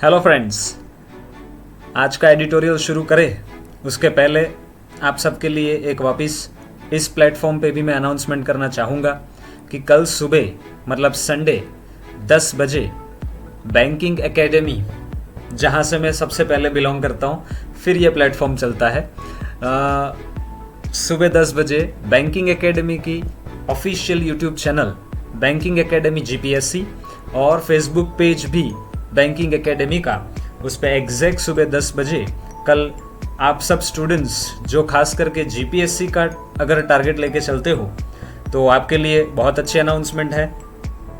Hello friends, आज का editorial शुरू करें उसके पहले आप सबके लिए एक वापस इस प्लेटफॉर्म पे भी मैं अनाउंसमेंट करना चाहूँगा कि कल सुबह मतलब संडे 10 बजे बैंकिंग एकेडमी, जहाँ से मैं सबसे पहले बिलोंग करता हूँ, फिर ये प्लेटफॉर्म चलता है। सुबह 10 बजे बैंकिंग एकेडमी की official YouTube channel banking academy GPSC और फेसबुक पेज भी बैंकिंग एकेडमी का, उस पर एग्जैक्ट सुबह 10 बजे कल आप सब स्टूडेंट्स जो खास करके जीपीएससी का अगर टारगेट लेके चलते हो तो आपके लिए बहुत अच्छी अनाउंसमेंट है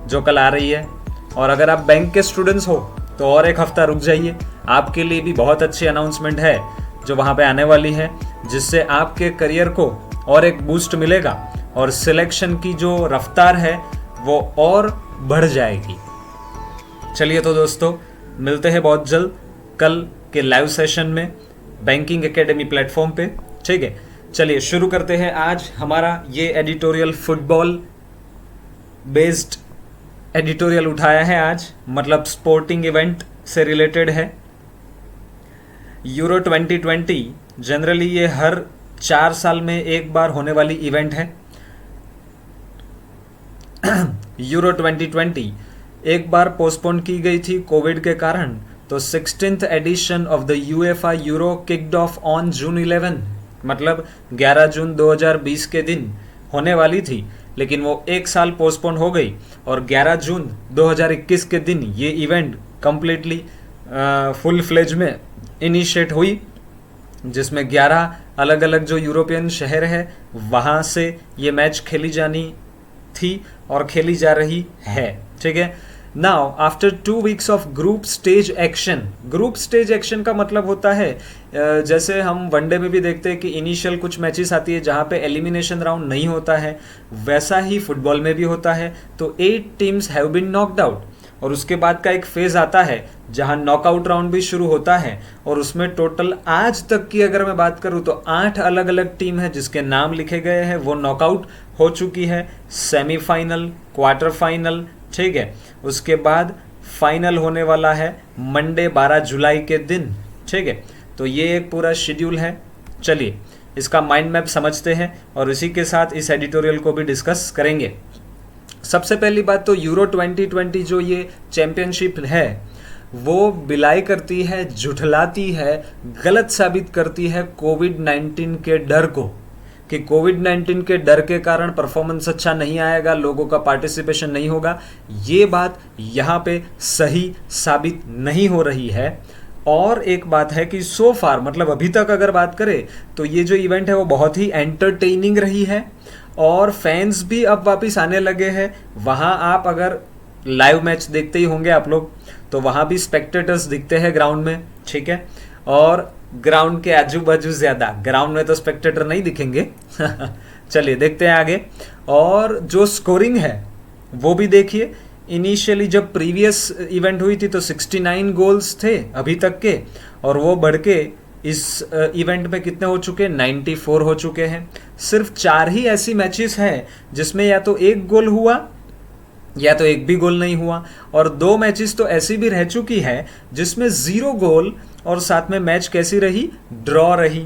जो कल आ रही है। और अगर आप बैंक के स्टूडेंट्स हो तो और एक हफ्ता रुक जाइए, आपके लिए भी बहुत अच्छी अनाउंसमेंट है जो वहाँ पे आने वाली है, जिससे आपके करियर को और एक बूस्ट मिलेगा और सिलेक्शन की जो रफ्तार है वो और बढ़ जाएगी। चलिए तो दोस्तों, मिलते हैं बहुत जल्द कल के लाइव सेशन में बैंकिंग एकेडमी प्लेटफॉर्म पे। ठीक है, चलिए शुरू करते हैं। आज हमारा ये एडिटोरियल फुटबॉल बेस्ड एडिटोरियल उठाया है आज, मतलब स्पोर्टिंग इवेंट से रिलेटेड है। यूरो 2020 जनरली ये हर 4 साल में एक बार होने वाली इवेंट है। यूरो 2020 एक बार पोस्टपोन की गई थी कोविड के कारण, तो 16th edition of the UEFA Euro kicked off on June 11, मतलब 11 जून 2020 के दिन होने वाली थी, लेकिन वो एक साल पोस्टपोन हो गई और 11 जून 2021 के दिन ये इवेंट कम्प्लीटली फुल फ्लेज में इनिशिएट हुई, जिसमें 11 अलग अलग जो यूरोपियन शहर है वहाँ से ये मैच खेली जानी थी और खेली जा रही है। ठीक है, now after 2 weeks of group stage action. Group stage action का मतलब होता है जैसे हम वनडे में भी देखते हैं कि इनिशियल कुछ मैचेस आती है जहाँ पे एलिमिनेशन राउंड नहीं होता है, वैसा ही फुटबॉल में भी होता है। तो 8 teams have been knocked out और उसके बाद का एक फेज आता है जहाँ नॉकआउट राउंड भी शुरू होता है, और उसमें टोटल आज तक की अगर मैं बात करूँ तो 8 अलग अलग टीम है जिसके नाम लिखे गए हैं, वो नॉकआउट हो चुकी है। सेमीफाइनल, क्वार्टर फाइनल, ठीक है, उसके बाद फाइनल होने वाला है मंडे 12 जुलाई के दिन। ठीक है, तो ये एक पूरा शेड्यूल है। चलिए इसका माइंड मैप समझते हैं और इसी के साथ इस एडिटोरियल को भी डिस्कस करेंगे। सबसे पहली बात तो यूरो 2020 जो ये चैंपियनशिप है वो बिलाई करती है, झुठलाती है, गलत साबित करती है कोविड-19 के डर को, कि कोविड-19 के डर के कारण परफॉर्मेंस अच्छा नहीं आएगा, लोगों का पार्टिसिपेशन नहीं होगा। ये बात यहाँ पे सही साबित नहीं हो रही है। और एक बात है कि सो फार, मतलब अभी तक अगर बात करें तो ये जो इवेंट है वो बहुत ही एंटरटेनिंग रही है और फैंस भी अब वापस आने लगे हैं। वहाँ आप अगर लाइव मैच देखते ही होंगे आप लोग, तो वहाँ भी स्पेक्टेटर्स दिखते हैं ग्राउंड में। ठीक है, और ग्राउंड के आजू बाजू ज्यादा, ग्राउंड में तो स्पेक्टेटर नहीं दिखेंगे। चलिए देखते हैं आगे। और जो स्कोरिंग है वो भी देखिए। इनिशियली जब प्रीवियस इवेंट हुई थी तो 69 गोल्स थे अभी तक के, और वो बढ़ के इस इवेंट में कितने हो चुके हैं, 94 हो चुके हैं। सिर्फ 4 ही ऐसी मैचेस हैं जिसमें या तो 1 गोल हुआ या तो 1 भी गोल नहीं हुआ, और 2 मैचेस तो ऐसी भी रह चुकी है जिसमें 0 गोल और साथ में मैच कैसी रही, ड्रॉ रही।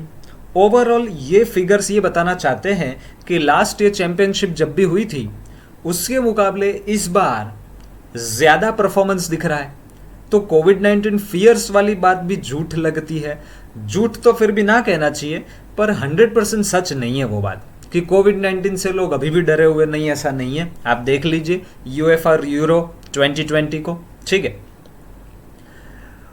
ओवरऑल ये फिगर्स ये बताना चाहते हैं कि लास्ट ईयर चैंपियनशिप जब भी हुई थी उसके मुकाबले इस बार ज्यादा परफॉर्मेंस दिख रहा है। तो कोविड-19 फियर्स वाली बात भी झूठ लगती है। झूठ तो फिर भी ना कहना चाहिए, पर 100% सच नहीं है वो बात कि कोविड-19 से लोग अभी भी डरे हुए नहीं, ऐसा नहीं है। आप देख लीजिए यूएफए यूरो 2020 को। ठीक है,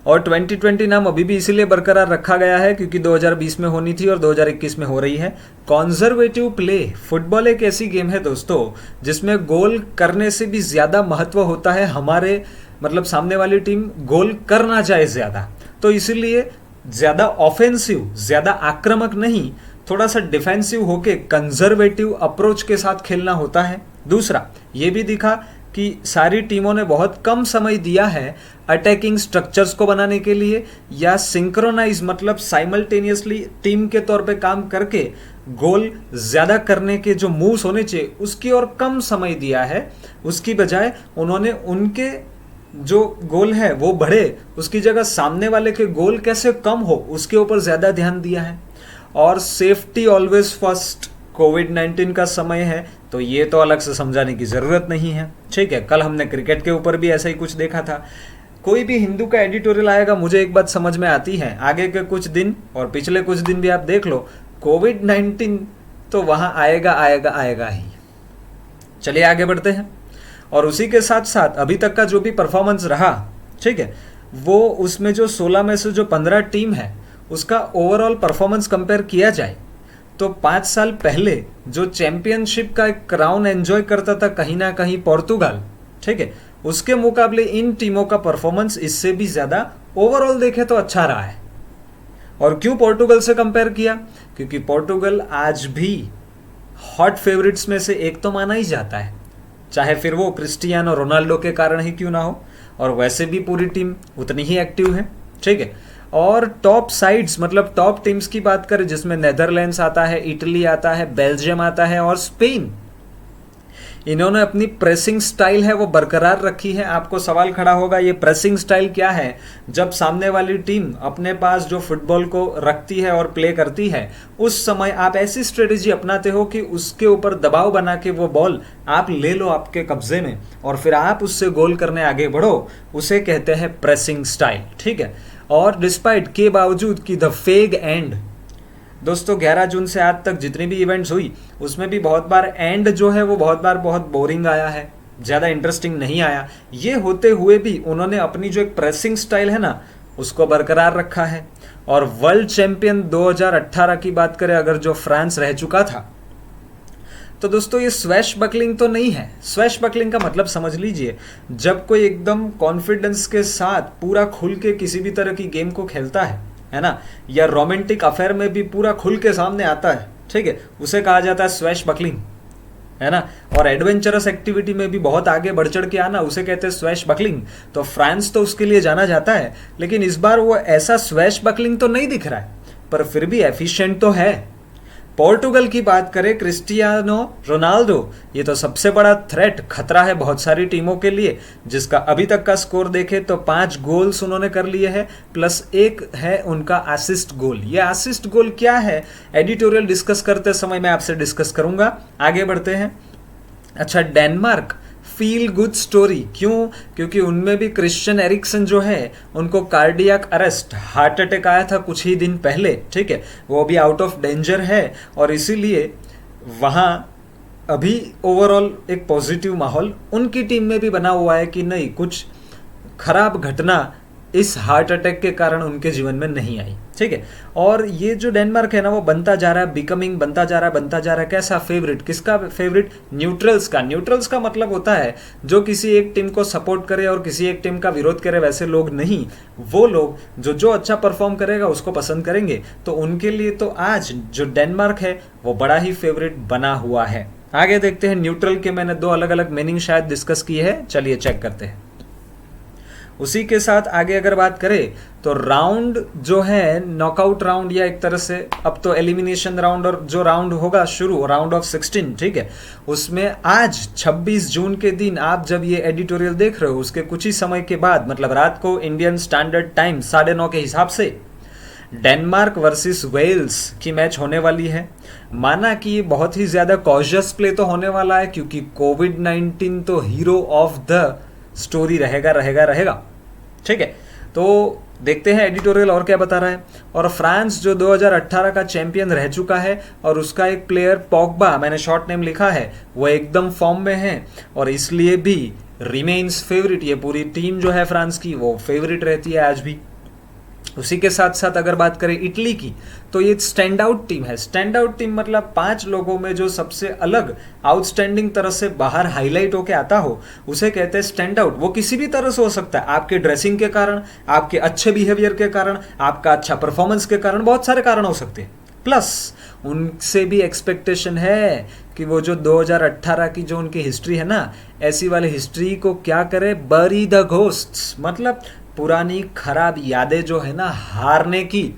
और 2020 नाम अभी भी इसीलिए बरकरार रखा गया है क्योंकि 2020 में होनी थी और 2021 में हो रही है। Conservative play. फुटबॉल एक ऐसी गेम है दोस्तों जिसमें गोल करने से भी ज्यादा महत्व होता है हमारे, मतलब सामने वाली टीम गोल कर ना जाए ज्यादा, तो इसीलिए ज्यादा ऑफेंसिव, ज्यादा आक्रामक नहीं, थोड़ा सा डिफेंसिव होके कंजर्वेटिव अप्रोच के साथ खेलना होता है। दूसरा ये भी दिखा कि सारी टीमों ने बहुत कम समय दिया है अटैकिंग स्ट्रक्चर्स को बनाने के लिए, या सिंक्रोनाइज मतलब साइमल्टेनियसली टीम के तौर पे काम करके गोल ज्यादा करने के जो मूव्स होने चाहिए उसकी और कम समय दिया है। उसकी बजाय उन्होंने उनके जो गोल है वो बढ़े, उसकी जगह सामने वाले के गोल कैसे कम हो उसके ऊपर ज़्यादा ध्यान दिया है। और सेफ्टी ऑलवेज फर्स्ट, कोविड-19 का समय है तो ये तो अलग से समझाने की ज़रूरत नहीं है, ठीक है। कल हमने क्रिकेट के ऊपर भी ऐसा ही कुछ देखा था। कोई भी हिंदू का एडिटोरियल आएगा, मुझे एक बात समझ में आती है, आगे के कुछ दिन और पिछले कुछ दिन भी आप देख लो, कोविड-19 तो वहाँ आएगा आएगा आएगा ही। चलिए आगे बढ़ते हैं। और उसी के साथ साथ अभी तक का जो भी परफॉर्मेंस रहा, ठीक है, वो उसमें जो 16 में से जो 15 टीम है उसका ओवरऑल परफॉर्मेंस कंपेयर किया जाए तो 5 साल पहले जो चैंपियनशिप का एक क्राउन एंजॉय करता था कहीं ना कहीं पोर्तुगाल, ठीक है, उसके मुकाबले इन टीमों का परफॉर्मेंस इससे भी ज़्यादा ओवरऑल देखे तो अच्छा रहा है। और क्यों पोर्तुगल से कंपेयर किया? क्योंकि पोर्तुगल आज भी हॉट फेवरिट्स में से एक तो माना ही जाता है, चाहे फिर वो क्रिस्टियानो रोनाल्डो के कारण ही क्यों ना हो, और वैसे भी पूरी टीम उतनी ही एक्टिव है, ठीक है। और टॉप साइड्स मतलब टॉप टीम्स की बात करें जिसमें नेदरलैंड्स आता है, इटली आता है, बेल्जियम आता है और स्पेन, इन्होंने अपनी प्रेसिंग स्टाइल है वो बरकरार रखी है। आपको सवाल खड़ा होगा ये प्रेसिंग स्टाइल क्या है? जब सामने वाली टीम अपने पास जो फुटबॉल को रखती है और प्ले करती है उस समय आप ऐसी स्ट्रेटेजी अपनाते हो कि उसके ऊपर दबाव बना के वो बॉल आप ले लो आपके कब्जे में और फिर आप उससे गोल करने आगे बढ़ो, उसे कहते हैं प्रेसिंग स्टाइल, ठीक है। और डिस्पाइट के बावजूद कि द फेग एंड, दोस्तों 11 जून से आज तक जितनी भी इवेंट्स हुई उसमें भी बहुत बार एंड जो है वो बहुत बार बहुत बोरिंग आया है, ज़्यादा इंटरेस्टिंग नहीं आया। ये होते हुए भी उन्होंने अपनी जो एक प्रेसिंग स्टाइल है ना उसको बरकरार रखा है। और वर्ल्ड चैंपियन 2018 की बात करें अगर, जो फ्रांस रह चुका था, तो दोस्तों ये स्वैश बकलिंग तो नहीं है। स्वैश बकलिंग का मतलब समझ लीजिए, जब कोई एकदम कॉन्फिडेंस के साथ पूरा खुल के किसी भी तरह की गेम को खेलता है ना, या रोमांटिक अफेयर में भी पूरा खुल के सामने आता है, ठीक है, उसे कहा जाता है स्वैश बकलिंग, है ना। और एडवेंचरस एक्टिविटी में भी बहुत आगे बढ़ चढ़ के आना उसे कहते हैं स्वैश बकलिंग। तो फ्रांस तो उसके लिए जाना जाता है, लेकिन इस बार वो ऐसा स्वैश बकलिंग तो नहीं दिख रहा है, पर फिर भी एफिशिएंट तो है। पोर्टुगल की बात करें, क्रिस्टियानो रोनाल्डो ये तो सबसे बड़ा थ्रेट, खतरा है बहुत सारी टीमों के लिए, जिसका अभी तक का स्कोर देखें तो 5 गोल्स उन्होंने कर लिए हैं, प्लस 1 है उनका असिस्ट गोल। ये असिस्ट गोल क्या है एडिटोरियल डिस्कस करते समय मैं आपसे डिस्कस करूंगा। आगे बढ़ते हैं। अच्छा, डेनमार्क फील गुड स्टोरी, क्यों? क्योंकि उनमें भी क्रिश्चियन एरिक्सन जो है उनको कार्डियक अरेस्ट, हार्ट अटैक आया था कुछ ही दिन पहले, ठीक है, वो भी आउट ऑफ डेंजर है और इसीलिए वहाँ अभी ओवरऑल एक पॉजिटिव माहौल उनकी टीम में भी बना हुआ है कि नहीं, कुछ खराब घटना इस हार्ट अटैक के कारण उनके जीवन में नहीं आई, ठीक है। और ये जो डेनमार्क है ना वो बनता जा रहा है, बिकमिंग बनता जा रहा है। कैसा फेवरेट? किसका फेवरेट? न्यूट्रल्स का। न्यूट्रल्स का मतलब होता है जो किसी एक टीम को सपोर्ट करे और किसी एक टीम का विरोध करे, वैसे लोग नहीं। वो लोग जो अच्छा परफॉर्म करेगा उसको पसंद करेंगे, तो उनके लिए तो आज जो डेनमार्क है वो बड़ा ही फेवरेट बना हुआ है। आगे देखते हैं। न्यूट्रल के मैंने 2 अलग अलग मीनिंग शायद डिस्कस की है, चलिए चेक करते हैं। उसी के साथ आगे अगर बात करें तो राउंड जो है नॉकआउट राउंड, या एक तरह से अब तो एलिमिनेशन राउंड, और जो राउंड होगा शुरू राउंड ऑफ 16, ठीक है, उसमें आज 26 जून के दिन आप जब ये एडिटोरियल देख रहे हो उसके कुछ ही समय के बाद, मतलब रात को इंडियन स्टैंडर्ड टाइम 9:30 के हिसाब से डेनमार्क वर्सेस वेल्स की मैच होने वाली है। माना कि ये बहुत ही ज़्यादा कॉशियस प्ले तो होने वाला है क्योंकि कोविड-19 तो हीरो ऑफ द स्टोरी रहेगा, ठीक है। तो देखते हैं एडिटोरियल और क्या बता रहा है। और फ्रांस जो 2018 का चैंपियन रह चुका है और उसका एक प्लेयर पॉग्बा, मैंने शॉर्ट नेम लिखा है, वो एकदम फॉर्म में है और इसलिए भी रिमेन्स फेवरेट। ये पूरी टीम जो है फ्रांस की वो फेवरेट रहती है आज भी। उसी के साथ साथ अगर बात करें इटली की, तो ये स्टैंड आउट टीम है। स्टैंड आउट टीम मतलब 5 लोगों में जो सबसे अलग आउटस्टैंडिंग तरह से बाहर हाईलाइट होके आता हो उसे कहते हैं स्टैंड आउट। वो किसी भी तरह से हो सकता है, आपके ड्रेसिंग के कारण, आपके अच्छे बिहेवियर के कारण, आपका अच्छा परफॉर्मेंस के कारण, बहुत सारे कारण हो सकते हैं। प्लस उनसे भी एक्सपेक्टेशन है कि वो जो 2018 की जो उनकी हिस्ट्री है ना, ऐसी वाली हिस्ट्री को क्या करे, बरी द घोस्ट्स, मतलब पुरानी खराब यादें जो है ना हारने की,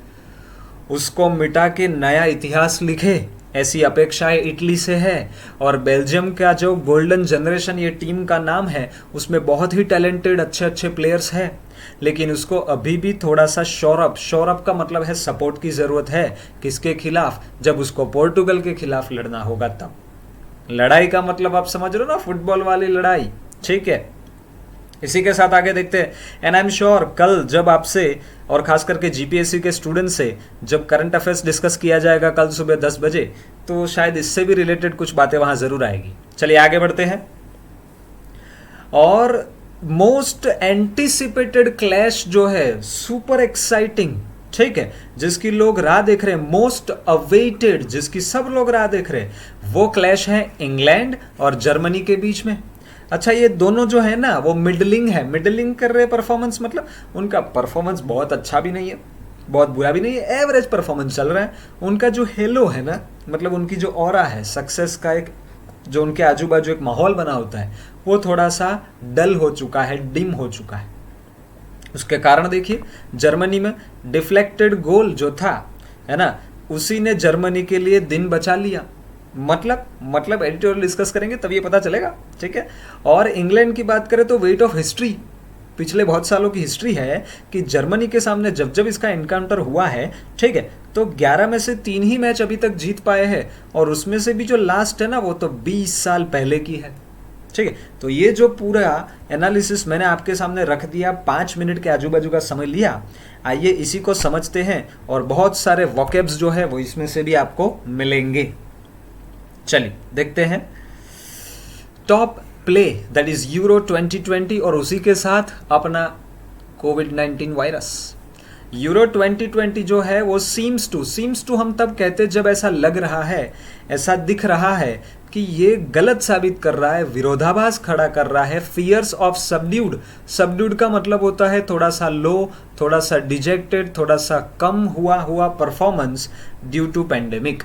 उसको मिटा के नया इतिहास लिखे। ऐसी अपेक्षाएं इटली से है। और बेल्जियम का जो गोल्डन जनरेशन ये टीम का नाम है, उसमें बहुत ही टैलेंटेड अच्छे अच्छे प्लेयर्स हैं, लेकिन उसको अभी भी थोड़ा सा शोरअप का मतलब है सपोर्ट की ज़रूरत है। किसके खिलाफ? जब उसको पोर्टुगल के खिलाफ लड़ना होगा तब। लड़ाई का मतलब आप समझ रहे हो ना, फुटबॉल वाली लड़ाई। ठीक है, इसी के साथ आगे देखते हैं। एंड आई एम श्योर कल जब आपसे और खास करके जीपीएससी के स्टूडेंट से जब करंट अफेयर्स डिस्कस किया जाएगा कल सुबह 10 बजे, तो शायद इससे भी रिलेटेड कुछ बातें वहां जरूर आएगी। चलिए आगे बढ़ते हैं। और मोस्ट एंटिसिपेटेड क्लैश जो है, सुपर एक्साइटिंग, ठीक है, जिसकी लोग राह देख रहे हैं, मोस्ट अवेटेड, जिसकी सब लोग राह देख रहे हैं, वो क्लैश है इंग्लैंड और जर्मनी के बीच में। अच्छा, ये दोनों जो है ना वो मिडलिंग है, मिडलिंग कर रहे परफॉर्मेंस, मतलब उनका परफॉर्मेंस बहुत अच्छा भी नहीं है, बहुत बुरा भी नहीं है, एवरेज परफॉर्मेंस चल रहा है। उनका जो हेलो है ना, मतलब उनकी जो ऑरा है, सक्सेस का एक जो उनके आजू बाजू एक माहौल बना होता है, वो थोड़ा सा डल हो चुका है, डिम हो चुका है। उसके कारण देखिए, जर्मनी में डिफ्लेक्टेड गोल जो था, है ना, उसी ने जर्मनी के लिए दिन बचा लिया। मतलब एडिटोरियल डिस्कस करेंगे तब ये पता चलेगा। ठीक है, और इंग्लैंड की बात करें तो वेट ऑफ हिस्ट्री, पिछले बहुत सालों की हिस्ट्री है कि जर्मनी के सामने जब जब इसका एनकाउंटर हुआ है, ठीक है, तो 11 में से 3 ही मैच अभी तक जीत पाए हैं, और उसमें से भी जो लास्ट है ना वो तो 20 साल पहले की है। ठीक है, तो ये जो पूरा एनालिसिस मैंने आपके सामने रख दिया, 5 मिनट के आजू बाजू का समय लिया, आइए इसी को समझते हैं, और बहुत सारे वोकेब्स जो है वो इसमें से भी आपको मिलेंगे। चलिए देखते हैं। Top play that is euro 2020 और उसी के साथ अपना कोविड-19 वायरस। यूरो 2020 जो है वो सीम्स टू हम तब कहते जब ऐसा लग रहा है, ऐसा दिख रहा है कि ये गलत साबित कर रहा है, विरोधाभास खड़ा कर रहा है, फियर्स ऑफ सबड्यूड का मतलब होता है थोड़ा सा लो, थोड़ा सा डिजेक्टेड, थोड़ा सा कम हुआ परफॉर्मेंस ड्यू टू पेंडेमिक।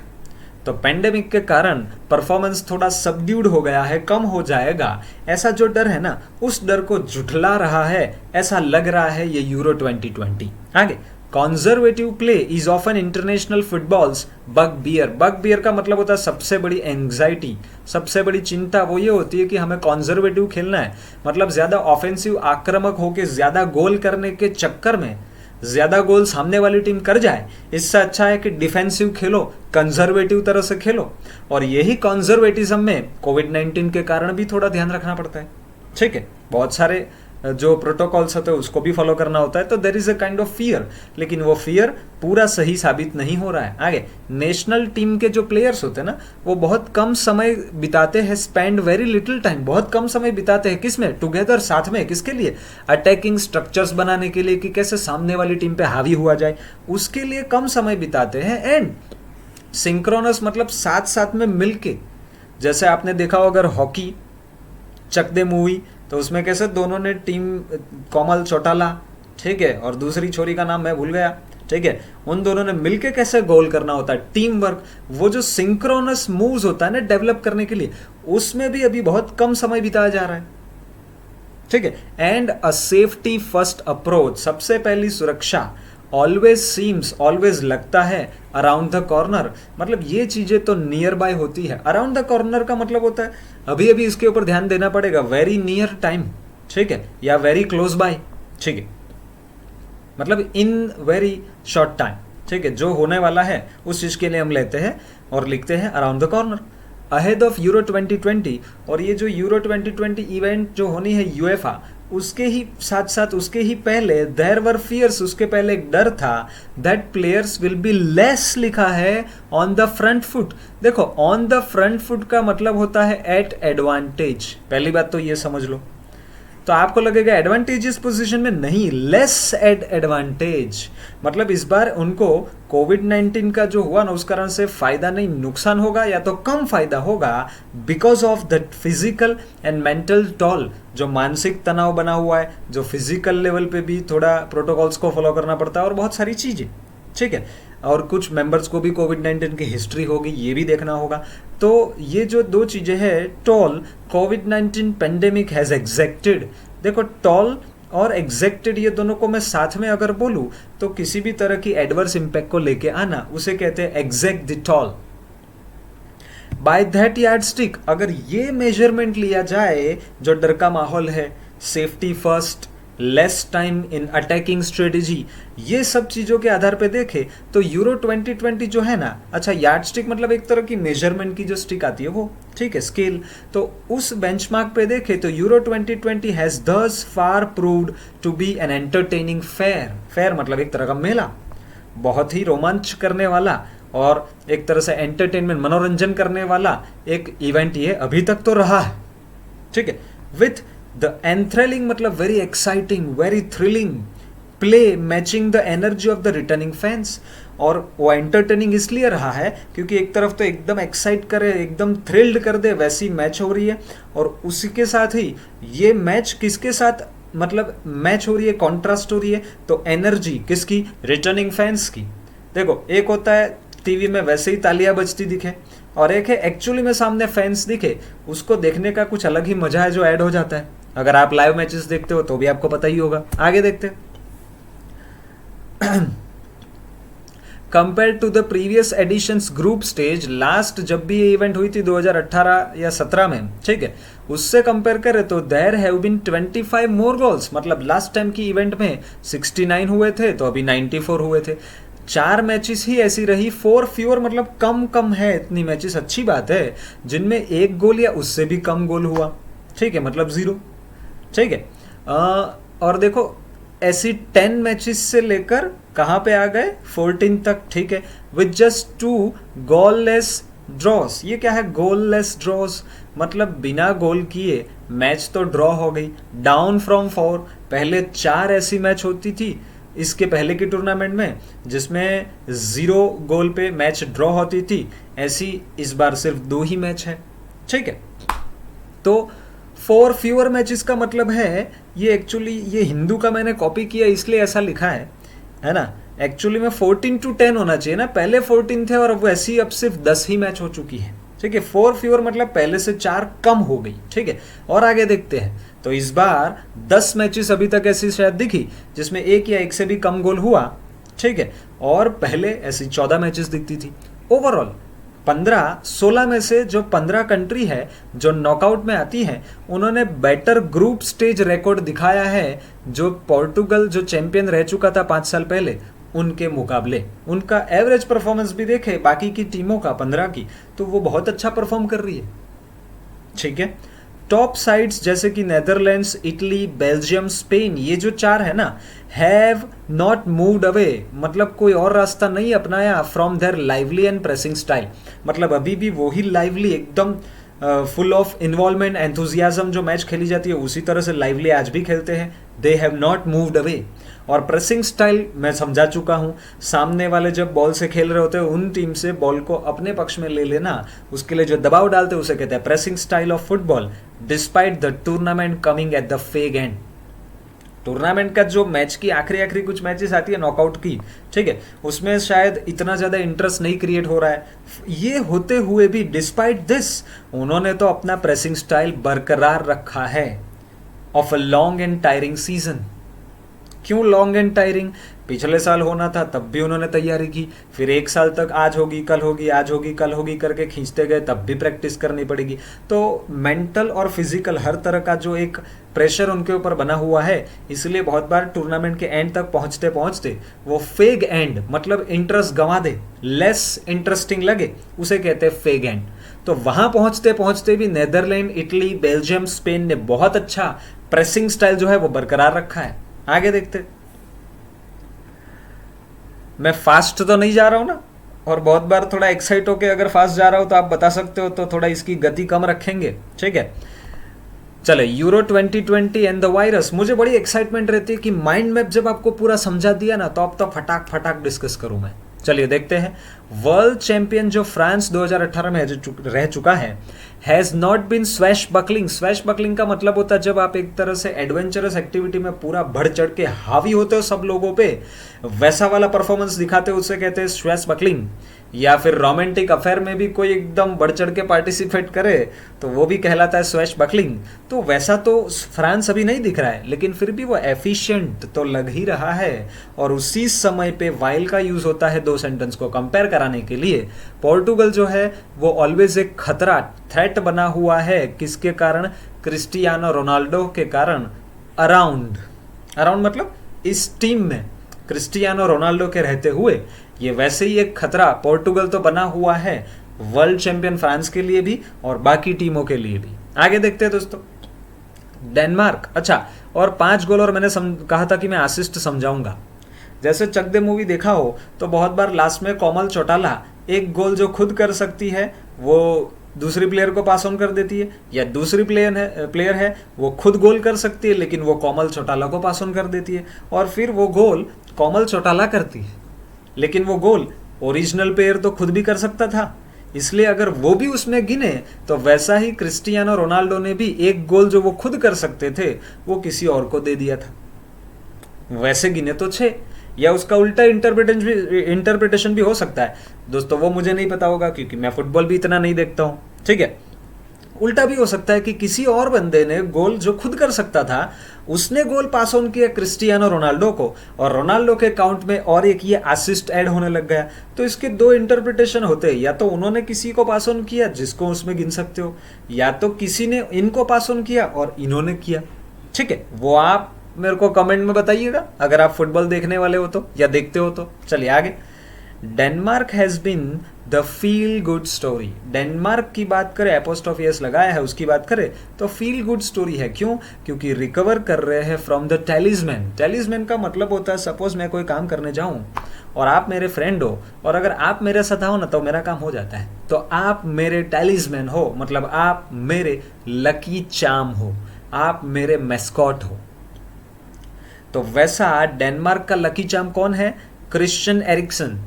तो पेंडेमिक के कारण परफॉर्मेंस थोड़ा सबड्यूड हो गया है, कम हो जाएगा, ऐसा जो डर है ना, उस डर को झुठला रहा है, ऐसा लग रहा है ये यूरो 2020। आगे, conservative play is often international football's bugbear का मतलब होता है सबसे बड़ी एंग्जाइटी, सबसे बड़ी चिंता वो ये होती है कि हमें कंजर्वेटिव खेलना है, मतलब ज्यादा ऑफेंसिव आक्रामक होकर ज्यादा गोल करने के चक्कर में ज्यादा गोल सामने वाली टीम कर जाए, इससे अच्छा है कि डिफेंसिव खेलो, कंजर्वेटिव तरह से खेलो। और यही कंजर्वेटिज्म में कोविड-19 के कारण भी थोड़ा ध्यान रखना पड़ता है। ठीक है, बहुत सारे जो प्रोटोकॉल्स होते हैं उसको भी फॉलो करना होता है, तो there is a kind of fear, लेकिन वो फियर पूरा सही साबित नहीं हो रहा है। आगे, नेशनल टीम के जो प्लेयर्स होते हैं ना, वो बहुत कम समय बिताते हैं, स्पेंड वेरी लिटिल टाइम, बहुत कम समय बिताते हैं किसमें, टुगेदर, साथ में, किसके लिए, अटैकिंग स्ट्रक्चर्स बनाने के लिए कि कैसे सामने वाली टीम पे हावी हुआ जाए, उसके लिए कम समय बिताते हैं। एंड सिंक्रोनस मतलब साथ साथ में मिलके, जैसे आपने देखा हो अगर हॉकी चक दे मूवी, तो उसमें कैसे दोनों ने टीम, कोमल चौटाला, ठीक है, और दूसरी छोरी का नाम मैं भूल गया, ठीक है, उन दोनों ने मिलके कैसे गोल करना होता है, टीम वर्क, वो जो सिंक्रोनस मूव्स होता है ना डेवलप करने के लिए, उसमें भी अभी बहुत कम समय बिताया जा रहा है। ठीक है, and a safety first approach, सबसे पहली सुरक्षा, ऑलवेज लगता है अराउंड द कॉर्नर, मतलब ये चीजें तो नियर बाय होती है। अराउंड द कॉर्नर का मतलब होता है अभी इसके ऊपर ध्यान देना पड़ेगा, वेरी नियर टाइम, ठीक है, या वेरी क्लोज बाय, ठीक है, मतलब इन वेरी शॉर्ट टाइम, ठीक है, जो होने वाला है उस चीज के लिए हम लेते हैं और लिखते हैं around the corner. Ahead of euro 2020, और ये जो यूरो 2020 इवेंट जो होनी है यूएफा, उसके ही साथ साथ उसके ही पहले देयर वर फियर्स, उसके पहले एक डर था that players will be less, लिखा है ऑन द फ्रंट फुट। देखो, ऑन द फ्रंट फुट का मतलब होता है एट एडवांटेज, पहली बात तो ये समझ लो। तो आपको लगेगा एडवांटेजियस पोजीशन में, नहीं, लेस एट एडवांटेज, मतलब इस बार उनको कोविड-19 का जो हुआ ना उस कारण से फायदा नहीं नुकसान होगा, या तो कम फायदा होगा, because of the physical and mental toll, जो मानसिक तनाव बना हुआ है, जो फिजिकल लेवल पे भी थोड़ा प्रोटोकॉल्स को फॉलो करना पड़ता है और बहुत सारी चीजें। ठीक है, और कुछ मेंबर्स को भी कोविड-19 की हिस्ट्री होगी, ये भी देखना होगा। तो ये जो दो चीजें हैं, टॉल, कोविड-19 पेंडेमिक हैज एग्जेक्टेड, देखो टॉल और एग्जेक्टेड, ये दोनों को मैं साथ में अगर बोलूं तो किसी भी तरह की एडवर्स इंपैक्ट को लेके आना, उसे कहते हैं exact the tall. By that yard stick, अगर ये मेजरमेंट लिया जाए, जो डर का माहौल है, safety first, less time in attacking strategy, ये सब चीज़ों के आधार पे देखे तो यूरो 2020 जो है ना, अच्छा यार्ड स्टिक मतलब एक तरह की मेजरमेंट की जो स्टिक आती है वो, ठीक है, स्केल, तो उस बेंचमार्क पे देखे तो euro 2020 has thus far proved to be an entertaining fair. Fair मतलब एक तरह का मेला, बहुत ही रोमांच करने वाला और एक तरह से एंटरटेनमेंट, मनोरंजन करने वाला एक इवेंट ये अभी तक तो रहा है, ठीक है। विथ द एंथ्रेलिंग मतलब very exciting, very thrilling play matching the energy of the returning fans. और वो एंटरटेनिंग इसलिए रहा है क्योंकि एक तरफ तो एकदम एक्साइट करे, एकदम थ्रिल्ड कर दे, वैसी मैच हो रही है, और उसी के साथ ही ये मैच किसके साथ मतलब मैच हो रही है, कॉन्ट्रास्ट हो रही है, तो एनर्जी किसकी, रिटर्निंग फैंस की। देखो एक होता है टीवी में वैसे ही तालियां बजती दिखे, और एक है एक्चुअली में सामने फैंस दिखे, उसको देखने का कुछ अलग ही मजा है जो ऐड हो जाता है। अगर आप लाइव मैचेस देखते हो तो भी आपको पता ही होगा। आगे देखते हैं। Compare to the previous editions group stage, last जब भी ये इवेंट हुई थी 2018 या 17 में, ठीक है, उससे कंपेयर करें तो there have been 25 more goals, मतलब लास्ट टाइम की इवेंट में 69 हुए थे तो अभी 94 हुए थे। 4 मैचेस ही ऐसी रही, 4 फ्यूअर मतलब कम है, इतनी मैचेस अच्छी बात है जिनमें 1 गोल या उससे भी कम गोल हुआ, ठीक है, मतलब 0, ठीक है। और देखो ऐसी 10 मैचेस से लेकर कहाँ पे आ गए 14 तक, ठीक है, विद जस्ट 2 गोललेस ड्रॉस। ये क्या है गोललेस ड्रॉस, मतलब बिना गोल किए मैच तो ड्रॉ हो गई, डाउन फ्रॉम 4। पहले 4 ऐसी मैच होती थी इसके पहले की टूर्नामेंट में जिसमें 0 गोल पे मैच ड्रॉ होती थी, ऐसी इस बार सिर्फ 2 ही मैच है, ठीक है। तो 4 फ्यूअर मैचेस का मतलब है ये, एक्चुअली ये हिंदू का मैंने कॉपी किया इसलिए ऐसा लिखा है ना। एक्चुअली में 14 to 10 होना चाहिए ना, पहले 14 थे और अब वैसी अब सिर्फ 10 ही मैच हो चुकी है, ठीक है। 4 फ्यूअर मतलब पहले से 4 कम हो गई, ठीक है। और आगे देखते हैं तो इस बार 10 मैचेस अभी तक ऐसी शायद दिखी जिसमें 1 या 1 से भी कम गोल हुआ, ठीक है, और पहले ऐसी 14 मैचेस दिखती थी। ओवरऑल 16 में से जो 15 कंट्री है जो नॉकआउट में आती है, उन्होंने बेटर ग्रुप स्टेज रिकॉर्ड दिखाया है जो पोर्टुगल जो चैंपियन रह चुका था 5 साल पहले उनके मुकाबले। उनका एवरेज परफॉर्मेंस भी देखे बाकी की टीमों का 15 की, तो वो बहुत अच्छा परफॉर्म कर रही है, ठीक है। टॉप साइड्स जैसे कि नेदरलैंड्स, इटली, बेल्जियम, स्पेन, ये जो 4 है ना, हैव नॉट मूव्ड अवे, मतलब कोई और रास्ता नहीं अपनाया from there lively and pressing style, मतलब अभी भी वही लाइवली एकदम फुल ऑफ इन्वॉल्वमेंट एंथुजियाज्म जो मैच खेली जाती है उसी तरह से लाइवली आज भी खेलते हैं। They have not moved away. और प्रेसिंग स्टाइल मैं समझा चुका हूँ, सामने वाले जब बॉल से खेल रहे होते हैं उन टीम से बॉल को अपने पक्ष में ले लेना, उसके लिए जो दबाव डालते हैं उसे कहते हैं pressing style of football, despite the tournament coming at the fag end. Tournament का जो मैच की आखिरी कुछ मैचेस आती है नॉकआउट की, ठीक है, उसमें शायद इतना ज़्यादा इंटरेस्ट नहीं क्रिएट हो रहा है। ये होते हुए भी डिस्पाइट दिस उन्होंने तो अपना प्रेसिंग स्टाइल बरकरार रखा है of a long and tiring season. क्यों लॉन्ग एंड टायरिंग? पिछले साल होना था तब भी उन्होंने तैयारी की, फिर 1 साल तक आज होगी कल होगी आज होगी कल होगी करके खींचते गए, तब भी प्रैक्टिस करनी पड़ेगी। तो मेंटल और फिजिकल हर तरह का जो एक प्रेशर उनके ऊपर बना हुआ है, इसलिए बहुत बार टूर्नामेंट के एंड तक पहुंचते पहुंचते वो फेग एंड, मतलब इंटरेस्ट गंवा दे, लेस इंटरेस्टिंग लगे, उसे कहते हैं फेग एंड। तो वहां पहुंचते पहुंचते भी नेदरलैंड, इटली, बेल्जियम, स्पेन ने बहुत अच्छा प्रेसिंग स्टाइल जो है वो बरकरार रखा है। आगे देखते। मैं फास्ट तो नहीं जा रहा हूं ना, और बहुत बार थोड़ा एक्साइट होके अगर फास्ट जा रहा हो तो आप बता सकते हो, तो थोड़ा इसकी गति कम रखेंगे, ठीक है। चले, यूरो 2020 एंड द वायरस। मुझे बड़ी एक्साइटमेंट रहती है कि माइंड मैप जब आपको पूरा समझा दिया ना तो अब तो फटाक फटाक डिस्कस करूं मैं। चलिए देखते हैं। वर्ल्ड चैंपियन जो फ्रांस 2018 में रह चुका है, has not been swashbuckling. Swashbuckling का मतलब होता है जब आप एक तरह से एडवेंचरस एक्टिविटी में पूरा बढ़ चढ़ के हावी होते हो सब लोगों पे, वैसा वाला परफॉर्मेंस दिखाते हो, उससे कहते हैं स्वैश बकलिंग। या फिर रोमांटिक अफेयर में भी कोई एकदम बढ़ चढ़ के पार्टिसिपेट करे तो वो भी कहलाता है स्वैश बकलिंग। तो वैसा तो फ्रांस अभी नहीं दिख रहा है, लेकिन फिर भी वो एफिशिएंट तो लग ही रहा है। और उसी समय पे वाइल का यूज होता है 2 सेंटेंस को कंपेयर कराने कराने के लिए पोर्टुगल जो है वो ऑलवेज एक खतरा, थ्रेट बना हुआ है। किसके कारण? क्रिस्टियानो रोनाल्डो के कारण। अराउंड मतलब इस टीम में क्रिस्टियानो रोनाल्डो के रहते हुए ये वैसे ही एक खतरा पोर्टुगल तो बना हुआ है वर्ल्ड चैंपियन फ्रांस के लिए भी और बाकी टीमों के लिए भी। आगे देखते हैं दोस्तों, डेनमार्क। अच्छा, और 5 गोल, और मैंने कहा था कि मैं असिस्ट समझाऊंगा। जैसे चक दे मूवी देखा हो तो बहुत बार लास्ट में कोमल चौटाला एक गोल जो खुद कर सकती है वो दूसरी प्लेयर को पास ऑन कर देती है, या दूसरी प्लेयर है वो खुद गोल कर सकती है लेकिन वो कोमल चौटाला को पास ऑन कर देती है, और फिर वो गोल कोमल चौटाला करती है, लेकिन वो गोल ओरिजिनल प्लेयर तो खुद भी कर सकता था। इसलिए अगर वो भी उसमें गिने तो वैसा ही क्रिस्टियानो रोनाल्डो ने भी एक गोल जो वो खुद कर सकते थे वो किसी और को दे दिया था, वैसे गिने तो 6। या उसका उल्टा इंटरप्रिटेशन भी हो सकता है दोस्तों, वो मुझे नहीं पता होगा क्योंकि मैं फुटबॉल भी इतना नहीं देखता हूँ, ठीक है। उल्टा भी हो सकता है कि किसी और बंदे ने गोल जो खुद कर सकता था उसने गोल पास ऑन किया क्रिस्टियानो रोनाल्डो को, और रोनाल्डो के अकाउंट में और एक ये असिस्ट ऐड होने लग गया। तो इसके 2 इंटरप्रिटेशन होते हैं, या तो उन्होंने किसी को पास ऑन किया जिसको उसमें गिन सकते हो, या तो किसी ने इनको पास ऑन किया और इन्होंने किया, ठीक है। वो आप मेरे को कमेंट में बताइएगा अगर आप फुटबॉल देखने वाले हो तो, या देखते हो तो। चलिए आगे, Denmark has been the feel good story. Denmark की बात करें, एपोस्ट्रोफी एस लगाया है, उसकी बात करें तो फील गुड स्टोरी है। क्यों? क्योंकि रिकवर कर रहे हैं फ्रॉम द टेलिस्मैन। टेलिस्मैन का मतलब होता है, सपोज मैं कोई काम करने जाऊं और आप मेरे फ्रेंड हो, और अगर आप मेरे साथ हो ना तो मेरा काम हो जाता है, तो आप मेरे टेलिस्मैन हो, मतलब आप मेरे लकी चार्म हो, आप मेरे मैस्कॉट हो। तो वैसा डेनमार्क का लकी चार्म कौन है? Christian Eriksen.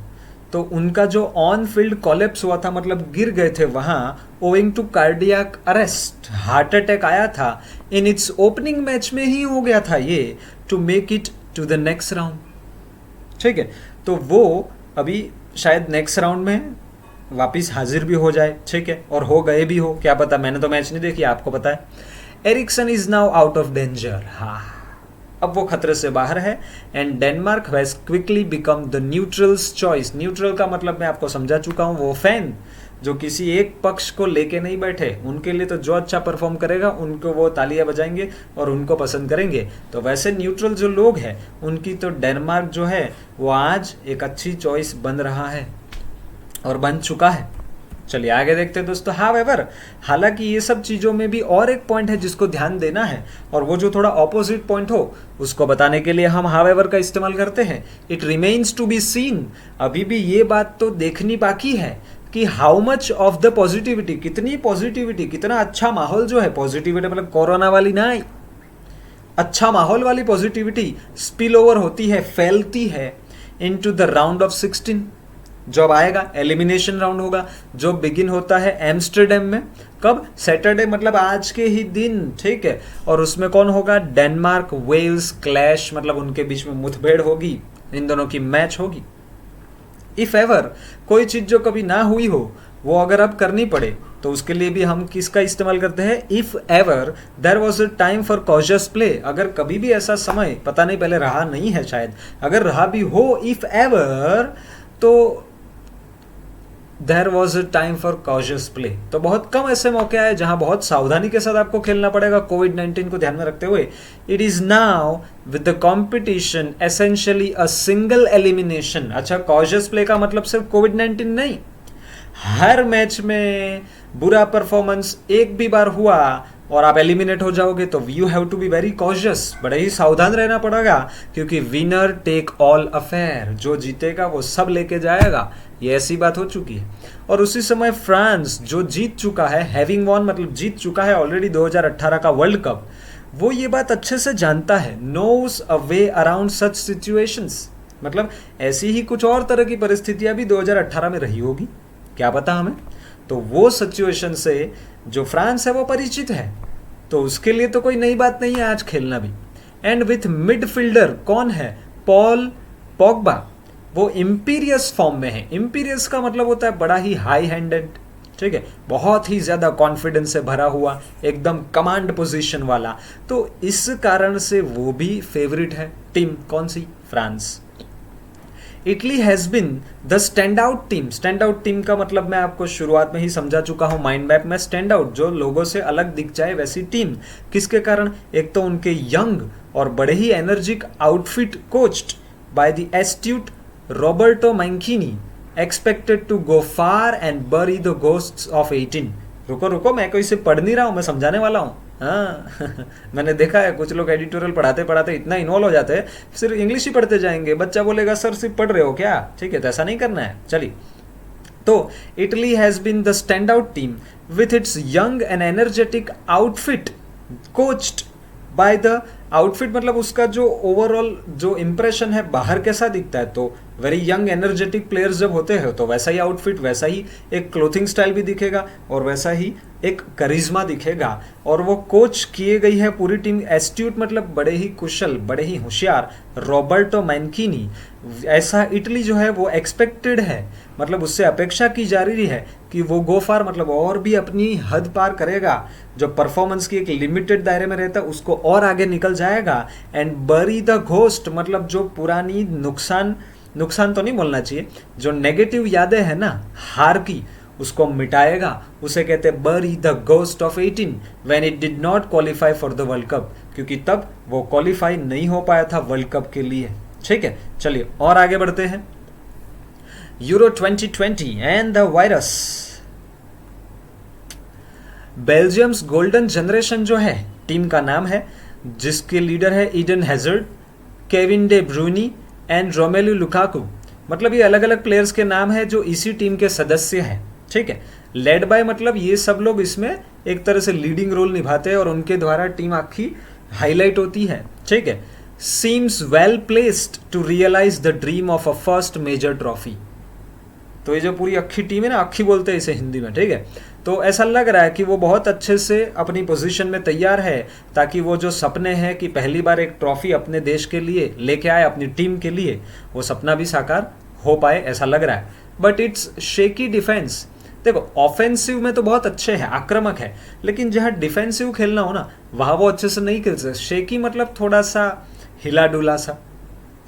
तो उनका जो ऑन फील्ड कोलैप्स हुआ था, मतलब गिर गए थे वहां owing to cardiac arrest, heart attack आया था, इन इट्स ओपनिंग मैच में ही हो गया था ये, to make it to the next round, ठीक है। तो वो अभी शायद नेक्स्ट राउंड में वापिस हाजिर भी हो जाए, ठीक है, और हो गए भी हो, क्या पता, मैंने तो मैच नहीं देखी, आपको पता है। Eriksen is now out of danger, हाँ अब वो खतरे से बाहर है, and Denmark has quickly become the neutrals choice. Neutral का मतलब मैं आपको समझा चुका हूं, वो फैन जो किसी एक पक्ष को लेके नहीं बैठे, उनके लिए तो जो अच्छा परफॉर्म करेगा उनको वो तालियां बजाएंगे और उनको पसंद करेंगे। तो वैसे न्यूट्रल जो लोग हैं उनकी तो डेनमार्क जो है वो आज एक अच्छी चॉइस बन रहा है और बन चुका है। चलिए आगे देखते हैं दोस्तों। हाउएवर, हालांकि ये सब चीज़ों में भी और एक पॉइंट है जिसको ध्यान देना है, और वो जो थोड़ा ऑपोजिट पॉइंट हो उसको बताने के लिए हम हाउएवर का इस्तेमाल करते हैं। It remains to be seen, अभी भी ये बात तो देखनी बाकी है कि how much of the positivity, कितनी पॉजिटिविटी, कितना अच्छा माहौल जो है, पॉजिटिविटी मतलब कोरोना वाली ना, अच्छा माहौल वाली पॉजिटिविटी स्पिल ओवर होती है, फैलती है इनटू द राउंड ऑफ 16। जब आएगा एलिमिनेशन राउंड होगा, जो बिगिन होता है एम्स्टरडेम में, कब? सैटरडे, मतलब आज के ही दिन, ठीक है। और उसमें कौन होगा? डेनमार्क वेल्स क्लैश, मतलब उनके बीच में मुठभेड़ होगी, इन दोनों की मैच होगी। इफ एवर कोई चीज जो कभी ना हुई हो वो अगर अब करनी पड़े तो उसके लिए भी हम किसका इस्तेमाल करते हैं? If ever there was a time for cautious play. अगर कभी भी ऐसा समय, पता नहीं पहले रहा नहीं है शायद, अगर रहा भी हो इफ एवर, तो there was a time for cautious play. तो बहुत कम ऐसे मौके आए जहां बहुत सावधानी के साथ आपको खेलना पड़ेगा कोविड-19 को ध्यान में रखते हुए। It is now with the competition essentially a single elimination. अच्छा, कॉशियस प्ले का मतलब सिर्फ कोविड-19 नहीं, हर मैच में बुरा परफॉर्मेंस एक भी बार हुआ और आप एलिमिनेट हो जाओगे तो you have to be very cautious, बड़े ही सावधान रहना पड़ेगा, क्योंकि विनर टेक ऑल अफेयर, जो जीतेगा वो सब लेके जाएगा, ये ऐसी बात हो चुकी है। और उसी समय फ्रांस जो जीत चुका है, हैविंग वॉन मतलब जीत चुका है ऑलरेडी 2018 का वर्ल्ड कप, वो ये बात अच्छे से जानता है, knows a way around such situations, मतलब ऐसी ही कुछ और तरह की परिस्थितियां भी 2018 में रही होगी, क्या पता हमें। तो वो सिचुएशन से जो फ्रांस है वो परिचित है, तो उसके लिए तो कोई नई बात नहीं है आज खेलना भी। एंड विथ मिडफील्डर कौन है? पॉल पोग्बा, वो इंपीरियस फॉर्म में है। इंपीरियस का मतलब होता है बड़ा ही हाई हैंडेड, ठीक है, बहुत ही ज्यादा कॉन्फिडेंस से भरा हुआ, एकदम कमांड पोजीशन वाला। तो इस कारण से वो भी फेवरेट है टीम, कौन सी? France. Italy has been the stand out team. Stand out team का मतलब मैं आपको शुरुआत में ही समझा चुका हूँ माइंड मैप में। स्टैंड आउट जो लोगों से अलग दिख जाए वैसी टीम। किसके कारण? एक तो उनके यंग और बड़े ही energetic outfit coached by the astute Roberto Mancini expected to go far and bury the ghosts of 18। रुको रुको, मैं कोई से पढ़ नहीं रहा हूँ, मैं समझाने वाला हूँ। हाँ मैंने देखा है कुछ लोग एडिटोरियल पढ़ाते पढ़ाते इतना इन्वॉल्व हो जाते हैं, सिर्फ इंग्लिश ही पढ़ते जाएंगे। बच्चा बोलेगा सर सिर्फ पढ़ रहे हो क्या? ठीक है, तो ऐसा नहीं करना है। चलिए, तो Italy has been the stand out team with its young and energetic outfit coached by the outfit, मतलब उसका जो ओवरऑल जो इंप्रेशन है बाहर कैसा दिखता है, तो वेरी यंग एनर्जेटिक प्लेयर्स जब होते हैं तो वैसा ही आउटफिट, वैसा ही एक क्लोथिंग स्टाइल भी दिखेगा और वैसा ही एक करिश्मा दिखेगा। और वो कोच किए गई है पूरी टीम एस्ट्यूट, मतलब बड़े ही कुशल, बड़े ही होशियार रॉबर्टो मैंकिनी। ऐसा इटली जो है वो एक्सपेक्टेड है, मतलब उससे अपेक्षा की जा रही है कि वो गो फार, मतलब और भी अपनी हद पार करेगा। जो परफॉर्मेंस की एक लिमिटेड दायरे में रहता है उसको और आगे निकल जाएगा। एंड बरी द घोस्ट, मतलब जो पुरानी नुकसान तो नहीं बोलना चाहिए, जो नेगेटिव यादें हैं ना हार की, उसको मिटाएगा। उसे कहते हैं बरी the ghost of 18 when it did not qualify for the world cup, क्योंकि तब वो क्वालिफाई नहीं हो पाया था वर्ल्ड कप के लिए। ठीक है, चलिए और आगे बढ़ते हैं। Euro 2020 and the virus. Belgium's golden generation जो है टीम का नाम है, जिसके लीडर है Eden Hazard, Kevin De Bruyne and Romelu Lukaku. मतलब ये अलग अलग प्लेयर्स के नाम है जो इसी टीम के सदस्य हैं। ठीक है, लेड बाय, मतलब ये सब लोग इसमें एक तरह से लीडिंग रोल निभाते हैं और उनके द्वारा टीम आखी हाईलाइट होती है। ठीक है, seems well placed to realise the dream of a first major trophy. तो ये जो पूरी अक्खी टीम है ना, अक्खी बोलते हैं इसे हिंदी में। ठीक है, तो ऐसा लग रहा है कि वो बहुत अच्छे से अपनी पोजीशन में तैयार है, ताकि वो जो सपने हैं कि पहली बार एक ट्रॉफी अपने देश के लिए लेके आए, अपनी टीम के लिए, वो सपना भी साकार हो पाए, ऐसा लग रहा है। But it's shaky defence. देखो, ऑफेंसिव में तो बहुत अच्छे हैं, आक्रामक है, लेकिन जहाँ डिफेंसिव खेलना हो ना वहाँ वो अच्छे से नहीं खेल सकते। शेकी मतलब थोड़ा सा हिला डुला सा,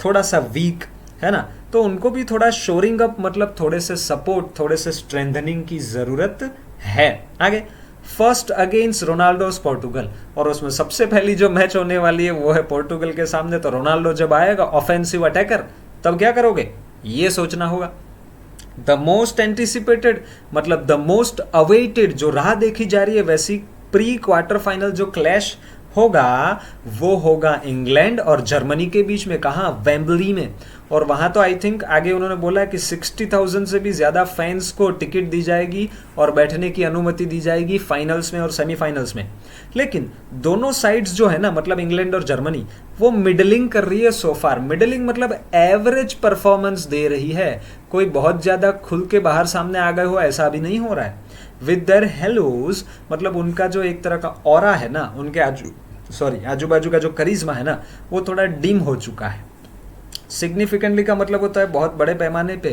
थोड़ा सा वीक है ना, तो उनको भी थोड़ा शोरिंग अप, मतलब थोड़े से सपोर्ट, थोड़े से स्ट्रेंथनिंग की जरूरत है। आगे, फर्स्ट अगेंस्ट रोनाल्डोस पोर्टुगल, और उसमें सबसे पहली जो मैच होने वाली है वो है पोर्टुगल के सामने। तो रोनाल्डो जब आएगा ऑफेंसिव अटैकर, तब क्या करोगे ये सोचना होगा। द मोस्ट एंटिसिपेटेड, मतलब द मोस्ट अवेटेड, जो राह देखी जा रही है वैसी प्री क्वार्टर फाइनल जो क्लैश होगा वो होगा इंग्लैंड और जर्मनी के बीच में। कहाँ? वेम्बली में। और वहां तो आई थिंक आगे उन्होंने बोला है कि 60,000 से भी ज्यादा फैंस को टिकट दी जाएगी और बैठने की अनुमति दी जाएगी फाइनल्स में और सेमीफाइनल्स में। लेकिन दोनों साइड्स जो है ना, मतलब इंग्लैंड और जर्मनी, वो मिडलिंग कर रही है सोफार। मिडलिंग मतलब एवरेज परफॉर्मेंस दे रही है, कोई बहुत ज्यादा खुल के बाहर सामने आ गए हो ऐसा अभी नहीं हो रहा है। विद देयर हेलोज, मतलब उनका जो एक तरह का ऑरा है ना, उनके आजू बाजू का जो करिश्मा है ना, वो थोड़ा डिम हो चुका है। सिग्निफिकेंटली का मतलब होता है बहुत बड़े पैमाने पे,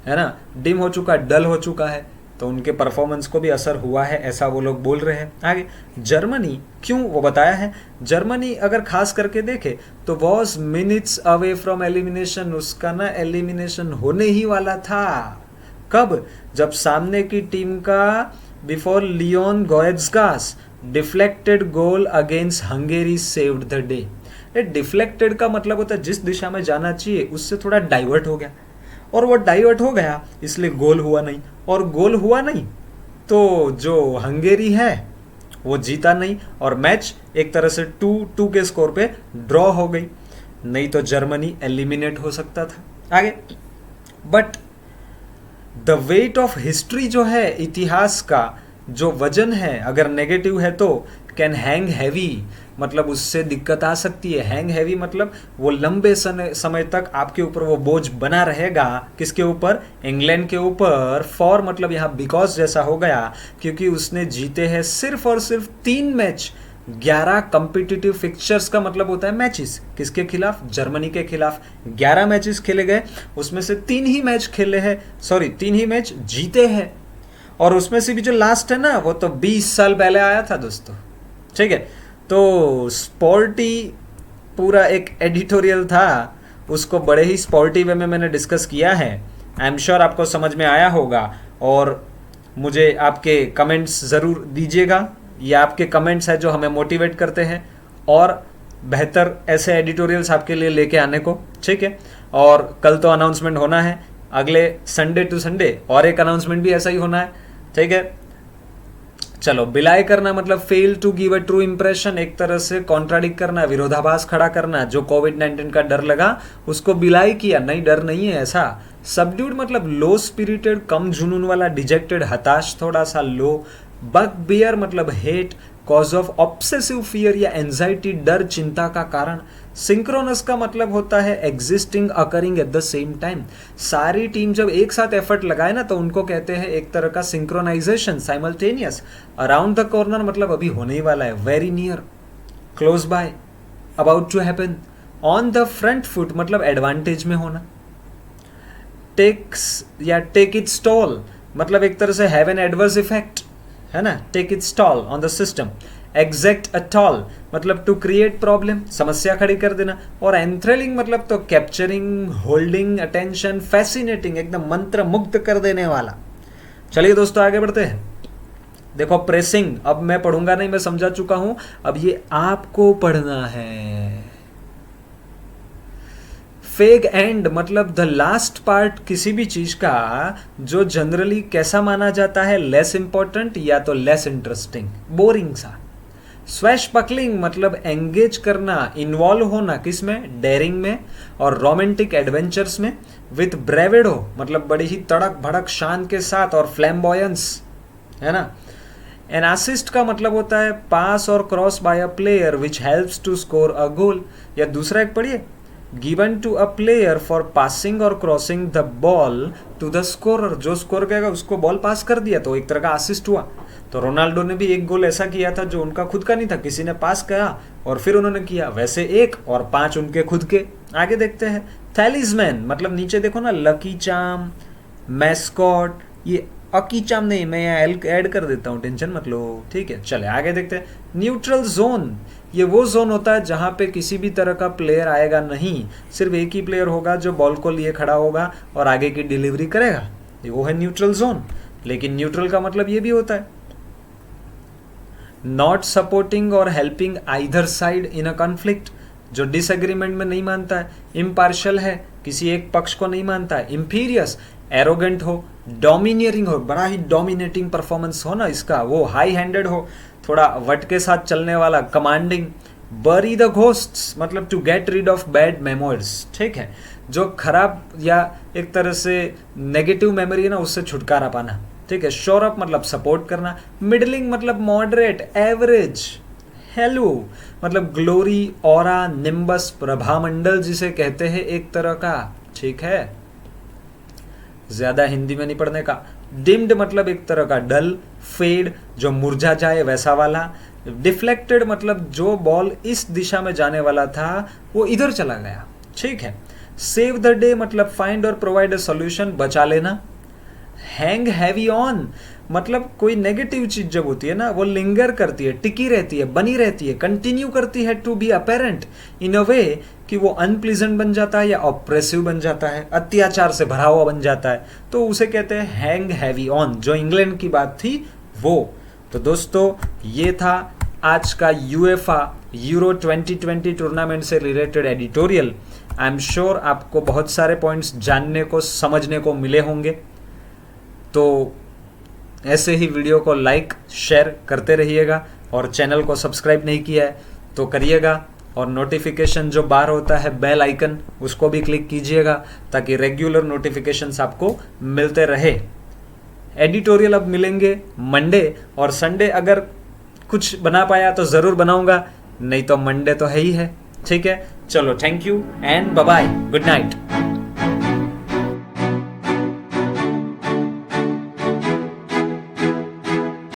है ना, डिम हो चुका, डल हो चुका है, तो उनके परफॉर्मेंस को भी असर हुआ है, ऐसा वो लोग बोल रहे हैं। आगे, जर्मनी क्यों, वो बताया है। जर्मनी अगर खास करके देखे तो was minutes away from elimination, उसका ना एलिमिनेशन होने ही वाला था। कब? जब सामने की टीम का before Leon Goretzka's deflected goal against Hungary saved the day. Deflected का मतलब होता है जिस दिशा में जाना चाहिए उससे थोड़ा डाइवर्ट हो गया, और वो डाइवर्ट हो गया इसलिए गोल हुआ नहीं, और गोल हुआ नहीं तो जो हंगेरी है वो जीता नहीं, और मैच एक तरह से 2-2 के स्कोर पे ड्रॉ हो गई, नहीं तो जर्मनी एलिमिनेट हो सकता था। आगे, but the weight of history जो है, इतिहास का जो वजन है, अगर नेगेटिव है तो कैन हैंग हैवी, मतलब उससे दिक्कत आ सकती है। हैंग हैवी मतलब वो लंबे समय तक आपके ऊपर वो बोझ बना रहेगा। किसके ऊपर? इंग्लैंड के ऊपर। फॉर मतलब यहाँ बिकॉज जैसा हो गया, क्योंकि उसने जीते हैं सिर्फ और सिर्फ 3 मैच। 11 कॉम्पिटिटिव फिक्चर्स का मतलब होता है मैचेस। किसके खिलाफ? जर्मनी के खिलाफ 11 मैचेस खेले गए, उसमें से 3 ही मैच खेले हैं, 3 ही मैच जीते हैं, और उसमें से भी जो लास्ट है ना वो तो 20 साल पहले आया था दोस्तों। ठीक है, तो स्पोर्टी पूरा एक एडिटोरियल था उसको बड़े ही स्पोर्टिव वे में मैंने डिस्कस किया है। आई एम श्योर आपको समझ में आया होगा, और मुझे आपके कमेंट्स ज़रूर दीजिएगा। ये आपके कमेंट्स हैं जो हमें मोटिवेट करते हैं और बेहतर ऐसे एडिटोरियल्स आपके लिए लेके आने को, ठीक है। और कल तो अनाउंसमेंट होना है, अगले संडे टू संडे और एक अनाउंसमेंट भी ऐसा ही होना है, ठीक है। चलो, बिलाई करना मतलब fail to give a true impression, एक तरह से कॉन्ट्राडिक्ट करना, विरोधाभास खड़ा करना। जो कोविड-19 का डर लगा उसको बिलाई किया, नहीं डर नहीं है ऐसा। सबड्यूड मतलब लो स्पिरिटेड, कम जुनून वाला, डिजेक्टेड हताश, थोड़ा सा लो। बगबियर मतलब hate, cause of obsessive fear या एंजाइटी, डर चिंता का कारण। सिंक्रोनस का मतलब होता है existing, occurring at the same time. सारी टीम जब एक साथ एफर्ट लगाए ना तो उनको कहते हैं एक तरह का synchronisation, simultaneous. Around the corner मतलब अभी होने ही वाला है, very near, close by, about to happen. On the front foot मतलब एडवांटेज में होना। टेक्स या टेक इट स्टॉल मतलब एक तरह से हैव एन एडवर्स इफेक्ट, है ना, take it stall on the system. Exact a toll मतलब टू क्रिएट प्रॉब्लम, समस्या खड़ी कर देना। और एंथ्रेलिंग मतलब तो कैप्चरिंग, होल्डिंग अटेंशन, फैसिनेटिंग, एकदम मंत्र मुग्ध कर देने वाला। चलिए दोस्तों आगे बढ़ते हैं। देखो प्रेसिंग, अब मैं पढ़ूंगा नहीं, मैं समझा चुका हूं, अब ये आपको पढ़ना है। फेग एंड मतलब द लास्ट पार्ट किसी भी चीज का जो जनरली कैसा माना जाता है, लेस इंपॉर्टेंट या तो लेस इंटरेस्टिंग, बोरिंग सा। स्वैश बकलिंग मतलब एंगेज करना, इन्वॉल्व होना, किसमें, डेयरिंग में और रोमांटिक एडवेंचर्स में। विथ ब्रेवेडो मतलब बड़ी ही तड़क भड़क शान के साथ और फ्लैम्बॉयंस, है ना। एन असिस्ट का मतलब होता है पास और cross by a player which helps to score a goal. या दूसरा एक पढ़िए, given to a player for passing और crossing the ball to the scorer, जो स्कोर करेगा उसको बॉल पास कर दिया तो एक तरह का असिस्ट हुआ। तो रोनाल्डो ने भी एक गोल ऐसा किया था जो उनका खुद का नहीं था, किसी ने पास किया और फिर उन्होंने किया, वैसे 1 और 5 उनके खुद के। आगे देखते हैं। थैलिस्मैन मतलब नीचे देखो ना, लकी चार्म, मैस्कॉट, ये अकी चार्म नहीं, मैं यहाँ ऐड कर देता हूँ, टेंशन मत लो, ठीक है। चले आगे देखते हैं। न्यूट्रल जोन, ये वो जोन होता है जहां पे किसी भी तरह का प्लेयर आएगा नहीं, सिर्फ एक ही प्लेयर होगा जो बॉल को लिए खड़ा होगा और आगे की डिलीवरी करेगा, ये वो है न्यूट्रल जोन। लेकिन न्यूट्रल का मतलब ये भी होता है नॉट सपोर्टिंग और helping either side in a conflict, जो डिसएग्रीमेंट में नहीं मानता है, इम्पार्शियल है, किसी एक पक्ष को नहीं मानता है, इम्पीरियस, एरोगेंट हो, डोमिनियरिंग हो, बड़ा ही डोमिनेटिंग परफॉर्मेंस हो ना इसका, वो हाई हैंडेड हो, थोड़ा वट के साथ चलने वाला, कमांडिंग। बरी द घोस्ट्स मतलब to get rid of bad memories, ठीक है, जो खराब या एक तरह से नेगेटिव मेमोरी है ना उससे छुटकारा पाना, ठीक है। शोर अप मतलब सपोर्ट करना। मिडलिंग मतलब मॉडरेट, एवरेज। हेलो मतलब ग्लोरी, ऑरा, निम्बस, प्रभामंडल जिसे कहते हैं एक तरह का, ठीक है, ज्यादा हिंदी में नहीं पढ़ने का। डिम्ड मतलब एक तरह का डल, फेड जो मुरझा जाए वैसा वाला। डिफ्लेक्टेड मतलब जो बॉल इस दिशा में जाने वाला था वो इधर चला गया, ठीक है। सेव द डे मतलब फाइंड और प्रोवाइड अ सॉल्यूशन, बचा लेना। हैंग हैवी ऑन मतलब कोई नेगेटिव चीज जब होती है ना वो लिंगर करती है, टिकी रहती है, बनी रहती है, कंटिन्यू करती है टू बी अपेरेंट इन अ वे कि वो अनप्लीजेंट बन जाता है या ऑप्रेसिव बन जाता है, अत्याचार से भरा हुआ बन जाता है, तो उसे कहते हैं हैंग हैवी ऑन, जो इंग्लैंड की बात थी वो। तो दोस्तों ये था आज का यूएफए यूरो 2020 टूर्नामेंट से related editorial. I am sure आपको बहुत सारे पॉइंट्स जानने को, समझने को मिले होंगे। तो ऐसे ही वीडियो को लाइक शेयर करते रहिएगा और चैनल को सब्सक्राइब नहीं किया है तो करिएगा, और नोटिफिकेशन जो बार होता है बेल आइकन उसको भी क्लिक कीजिएगा ताकि रेगुलर नोटिफिकेशंस आपको मिलते रहे। एडिटोरियल अब मिलेंगे मंडे और संडे, अगर कुछ बना पाया तो ज़रूर बनाऊंगा, नहीं तो मंडे तो है ही है, ठीक है। चलो thank you and bye bye, good night.